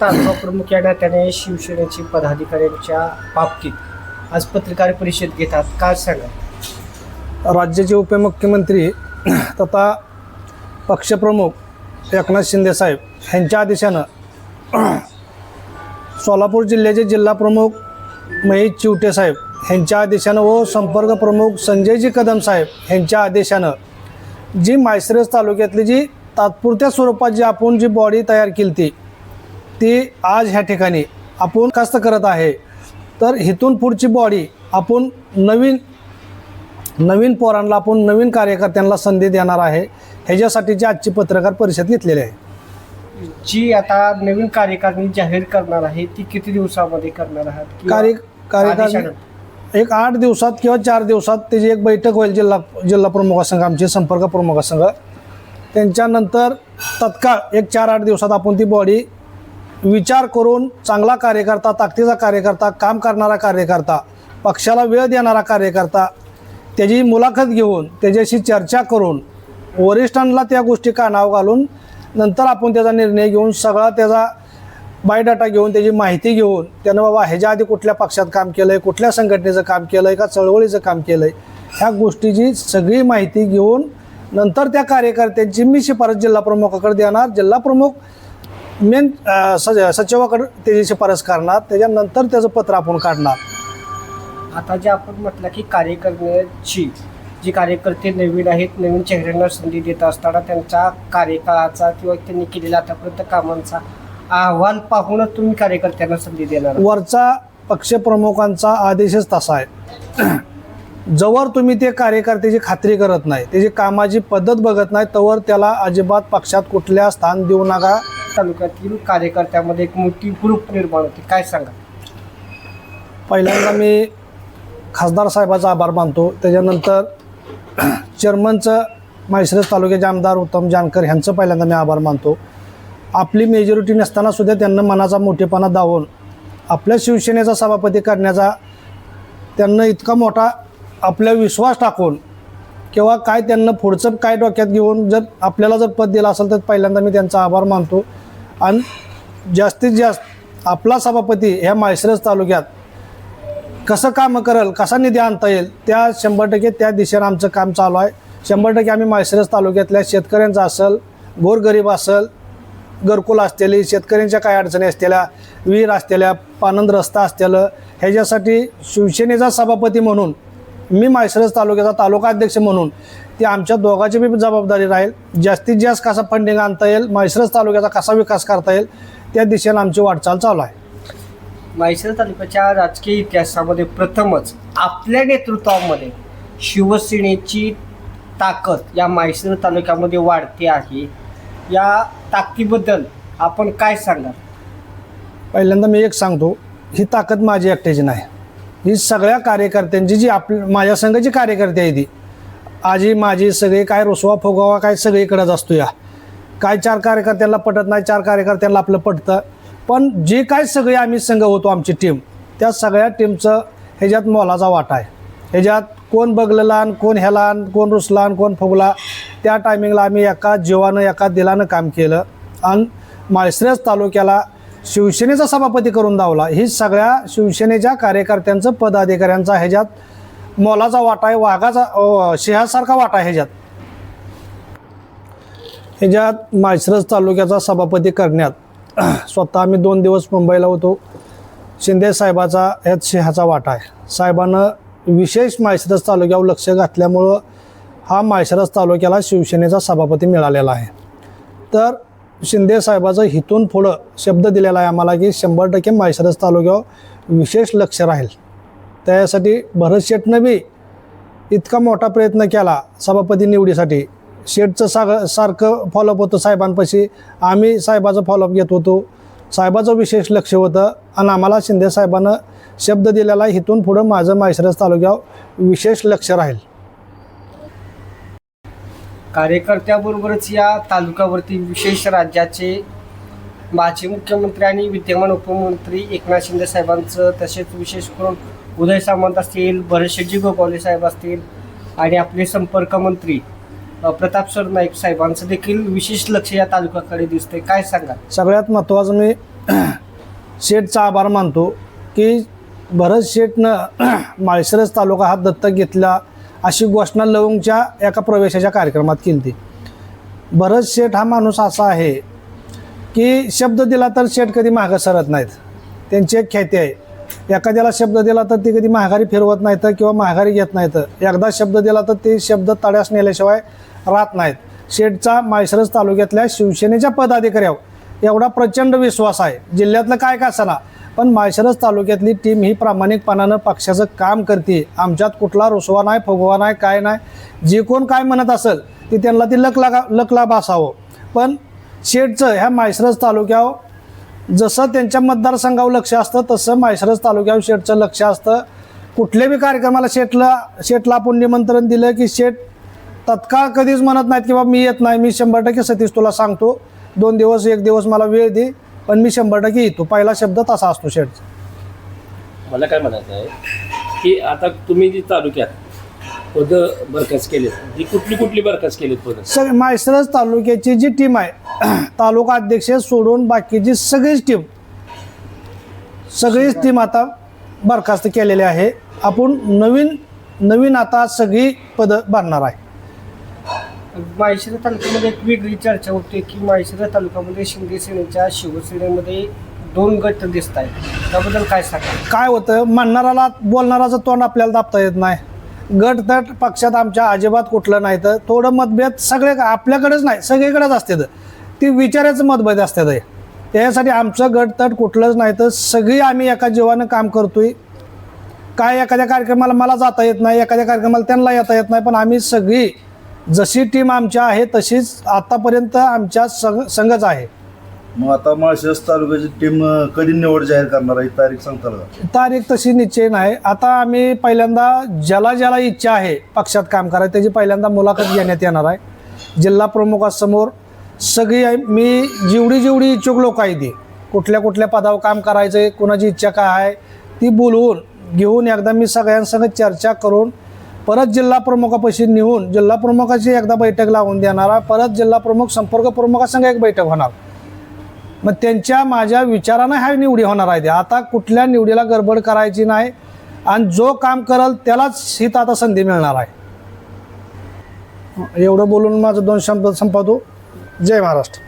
तालुका प्रमुख या नात्याने शिवसेनेचे पदाधिकाऱ्यांच्या बाबतीत आज पत्रकार परिषद घेतात, काय सांगा? राज्याचे उपमुख्यमंत्री तथा पक्षप्रमुख एकनाथ शिंदे साहेब यांच्या आदेशानं सोलापूर जिल्ह्याचे जिल्हाप्रमुख महेश चिवटे साहेब यांच्या आदेशानं व संपर्क प्रमुख संजयजी कदम साहेब यांच्या आदेशानं जी माळशिरस तालुक्यातली जी तात्पुरत्या स्वरूपात जी आपण जी बॉडी तयार केली ती आज ह्या ठिकाणी आपण कष्ट करत आहे. तर इथून पुढची बॉडी आपण नवीन पोरांना आपण नवीन कार्यकर्त्यांना संधी देणार आहे. ह्याच्यासाठीची आजची पत्रकार परिषद घेतलेली आहे. जी आता नवीन कार्यकारिणी जाहीर करणार आहे ती किती दिवसामध्ये करणार आहात? कार्यकारिणी एक 8 दिवसात किंवा 4 दिवसात त्याची एक बैठक होईल जिल्हा प्रमुखासंघ, आमचे संपर्क प्रमुखासंघ. त्यांच्यानंतर तत्काळ एक 4-8 दिवसात आपण ती बॉडी विचार करून चांगला कार्यकर्ता, ताकदीचा कार्यकर्ता, काम करणारा कार्यकर्ता, पक्षाला वेळ देणारा कार्यकर्ता त्याची मुलाखत घेऊन त्याच्याशी चर्चा करून वरिष्ठांना त्या गोष्टी कानावर घालून नंतर आपण त्याचा निर्णय घेऊन सगळा त्याचा बायोडाटा घेऊन त्याची माहिती घेऊन त्यानं बाबा ह्याच्या आधी कुठल्या पक्षात काम केलं आहे, कुठल्या संघटनेचं काम केलं आहे, का चळवळीचं काम केलं आहे, ह्या गोष्टीची सगळी माहिती घेऊन नंतर त्या कार्यकर्त्यांची मी शिफारस जिल्हाप्रमुखाकडे देणार. जिल्हाप्रमुख मेन सचिवाकडे त्याची शिफारस करणार. त्याच्यानंतर त्याचं पत्र आपण काढणार. आता जे आपण म्हटलं की कार्यकर्त्यांची जी कार्यकर्ते नवीन आहेत, नवीन चेहऱ्यांना संधी देत असताना त्यांच्या कार्यकाळाचा किंवा त्यांनी केलेल्या आतापर्यंत कामांचा अहवाल पाहूनच तुम्ही कार्यकर्त्यांना संधी देणार. वरचा पक्षप्रमुखांचा आदेशच तसा आहे. जवळ तुम्ही ते कार्यकर्त्याची खात्री करत नाही, त्याची कामाची पद्धत बघत नाही, तवर त्याला अजिबात पक्षात कुठल्या स्थान देऊ नका. तालुक्यातील कार्यकर्त्यामध्ये एक मोठी ग्रुप निर्माण होते, काय सांगा? पहिल्यांदा मी खासदार साहेबाचा आभार मानतो. त्याच्यानंतर चेअरमनचं माळशिरस तालुक्याचे आमदार उत्तम जानकर ह्यांचं पहिल्यांदा मी आभार मानतो. आपली मेजॉरिटी नसताना सुद्धा त्यांना मनाचा मोठेपणा दावून आपल्या शिवसेनेचा सभापती करण्याचा त्यांना इतका मोठा आपला विश्वास टाकून किंवा काय त्यांना पुढचं काय डोक्यात घेऊन जर आपल्याला जर पद दिलं असेल तर पहिल्यांदा मी त्यांचा आभार मानतो. आणि जास्तीत जास्त आपला सभापती ह्या माळशिरस तालुक्यात कसं काम करेल, कसा निधी आणता येईल, त्या 100% त्या दिशेनं आमचं काम चालू आहे. 100% आम्ही माळशिरस तालुक्यातल्या शेतकऱ्यांचं असेल, गोरगरीब असेल, घरकुल असलेली, शेतकऱ्यांच्या काय अडचणी असलेल्या, विहीर असलेल्या, पानंद रस्ता असलेलं, ह्याच्यासाठी शिवसेनेचा सभापती म्हणून मी माळशिरस तालुक्याचा तालुका अध्यक्ष म्हणून ती आमच्या दोघांची बी जबाबदारी राहील. जास्तीत जास्त कसं फंडिंग आणता येईल, माळशिरस तालुक्याचा कसा विकास करता येईल, त्या दिशेनं आमची वाटचाल चालू आहे. माळशिरस तालुक्याच्या राजकीय इतिहासामध्ये प्रथमच आपल्या नेतृत्वामध्ये शिवसेनेची ताकद या माळशिरस तालुक्यामध्ये वाढते आहे. या ताकदीबद्दल आपण काय सांगाल? पहिल्यांदा मी एक सांगतो, ही ताकद माझी एकट्याची नाही, ही सगळ्या कार्यकर्त्यांची जी माझ्या संघाची कार्यकर्ते आहे ती आजी माझी सगळे काय रुसवा फुगवा काय सगळीकडेच असतो. या काय 4 कार्यकर्त्यांना पटत नाही, 4 कार्यकर्त्यांना आपलं पटतं, पण जे काय सगळे आम्ही संघ होतो आमची टीम, त्या सगळ्या टीमचं ह्याच्यात मोलाचा वाटा आहे. ह्याच्यात कोण बघलेला आणि कोण ह्याला कोण रुसला आणि कोण फुगला, त्या टायमिंगला आम्ही एका जीवानं एका दिलानं काम केलं आणि माळशिरस तालुक्याला शिवसेनेचा सभापती करून दावला. ही सगळ्या शिवसेनेच्या कार्यकर्त्यांचं पदाधिकाऱ्यांचा ह्याच्यात मोलाचा वाटा आहे, वाघाचा सिंहासारखा वाटा आहे. ह्याच्यात माळशिरस तालुक्याचा सभापती करण्यात स्वतः आम्ही 2 दिवस मुंबईला होतो. शिंदे साहेबाचा ह्यात सिंहाचा वाटा आहे. साहेबानं विशेष माळशिरस तालुक्यावर लक्ष घातल्यामुळं हा माळशिरस तालुक्याला शिवसेनेचा सभापती मिळालेला आहे. तर शिंदे साहेबाचं इथून पुढं शब्द दिलेला आहे आम्हाला की 100% माळशिरस तालुक्यावर विशेष लक्ष राहील. त्यासाठी भरत शेटनं बी इतका मोठा प्रयत्न केला सभापती निवडीसाठी. शेटचं सारखं फॉलोअप होतं साहेबांपाशी, आम्ही साहेबाचं फॉलोअप घेत होतो. साहेबाचं विशेष लक्ष होतं आणि आम्हाला शिंदे साहेबानं शब्द दिलेला आहे इथून पुढं माझं माळशिरस तालुक्यावर विशेष लक्ष राहील. कार्यकर्त्याबरोबरच या तालुक्यावरती विशेष राज्याचे माजी मुख्यमंत्री आणि विद्यमान उपमुख्यमंत्री एकनाथ शिंदे साहेबांचं, तसेच विशेष करून उदय सामंत असतील, भरतशेटजी गोगावले साहेब असतील आणि आपले संपर्क मंत्री प्रताप सर नाईक साहेबांचं देखील विशेष लक्ष या तालुक्याकडे दिसतंय, काय सांगा? सगळ्यात महत्त्वाचं मी शेठचा आभार मानतो की भरत शेठनं माळशिरस तालुका हा दत्तक घेतला अशी घोषणा लवंगच्या एका प्रवेशाच्या कार्यक्रमात केली होती. भरत शेठ हा माणूस असा आहे की शब्द दिला तर शेठ कधी मागं सरत नाहीत. त्यांची एक ख्याती आहे, एखाद्याला शब्द दिला तर ते कधी माघारी फिरवत नाहीत किंवा माघारी घेत नाहीत. एकदा शब्द दिला तर ते शब्द तड्यास नेल्याशिवाय राहत नाहीत. शेठचा माळशिरस तालुक्यातल्या शिवसेनेच्या पदाधिकाऱ्यावर एवढा प्रचंड विश्वास आहे. जिल्ह्यातलं काय का असना, पण माळशिरस तालुक्यातली टीम ही प्रामाणिकपणानं पक्षाचं काम करते. आमच्यात कुठला रुसवा नाही, फुगवा नाही, काय नाही. जे कोण काय म्हणत असेल ते त्यांना ती लकलाभ असावं. पण शेठचं ह्या माळशिरस तालुक्यावर जसं त्यांच्या मतदारसंघावर लक्ष असतं तसं माळशिरस तालुक्यावर शेठचं लक्ष असतं. कुठल्याही कार्यक्रमाला शेठला आपण निमंत्रण दिलं की शेठ तत्काळ कधीच म्हणत नाहीत की बाबा मी येत नाही, मी 100% सतीश तुला सांगतो 2 दिवस 1 दिवस मला वेळ दे, पण मी 100% येतो. पहिला शब्द तसा असतो शेठचा. मला काय म्हणायचं आहे की आता तुम्ही जी तालुक्यात पदं बरखास्त केलेत, ती कुठली बरखास्त केलीत पदं? माळशिरस तालुक्याची जी टीम आहे, तालुका अध्यक्ष सोडून बाकीची सगळीच टीम आता बरखास्त केलेली आहे. आपण नवीन आता सगळी पदं भरणार आहे. माळशिरस तालुक्यामध्ये एक वेगळी चर्चा होते की माळशिरस तालुक्यामध्ये शिंदे सेनेच्या शिवसेनेमध्ये 2 गट दिसत आहेत, त्याबद्दल काय सांगा? काय होतं, म्हणणाराला बोलणाराचं तोंड आपल्याला दाबता येत नाही. गट तट पक्षात आमच्या अजिबात कुठलं नाही. तर थोडं मतभेद सगळे आपल्याकडेच नाही सगळीकडेच असते. ती विचाराचं मतभेद असतात. त्यासाठी आमचं गट तट कुठलंच नाही. तर सगळी आम्ही एका जीवानं काम करतोय. काय एखाद्या कार्यक्रमाला मला जाता येत नाही, एखाद्या कार्यक्रमाला त्यांना येता येत नाही, पण आम्ही सगळी जशी टीम आमच्या आहे तशीच आतापर्यंत आमच्या संघच आहे. मग आता माळशिरस तालुक्याची टीम कधी निवड जाहीर करणार आहे, तारीख सांगता का? तारीख तशी निश्चय नाही. आता आम्ही पहिल्यांदा ज्याला इच्छा आहे पक्षात काम करायचं त्याची पहिल्यांदा मुलाखत घेण्यात येणार आहे. जिल्हा प्रमुखासमोर सगळी आहे. मी जेवढी इच्छुक लोक आहे ती कुठल्या पदावर काम करायचं आहे, कोणाची इच्छा काय आहे ती बोलवून घेऊन एकदा मी सगळ्यांसंग चर्चा करून परत जिल्हा प्रमुखापाशी नेऊन जिल्हा प्रमुखाची एकदा बैठक लावून देणार. परत जिल्हा प्रमुख संपर्क प्रमुखासंग एक बैठक होणार. मग त्यांच्या माझ्या विचारानं ह्या निवडी होणार आहे. आता कुठल्या निवडीला गडबड करायची नाही आणि जो काम करेल त्यालाच हित आता संधी मिळणार आहे. एवढं बोलून माझं 2 शब्द संपवतो. जय महाराष्ट्र.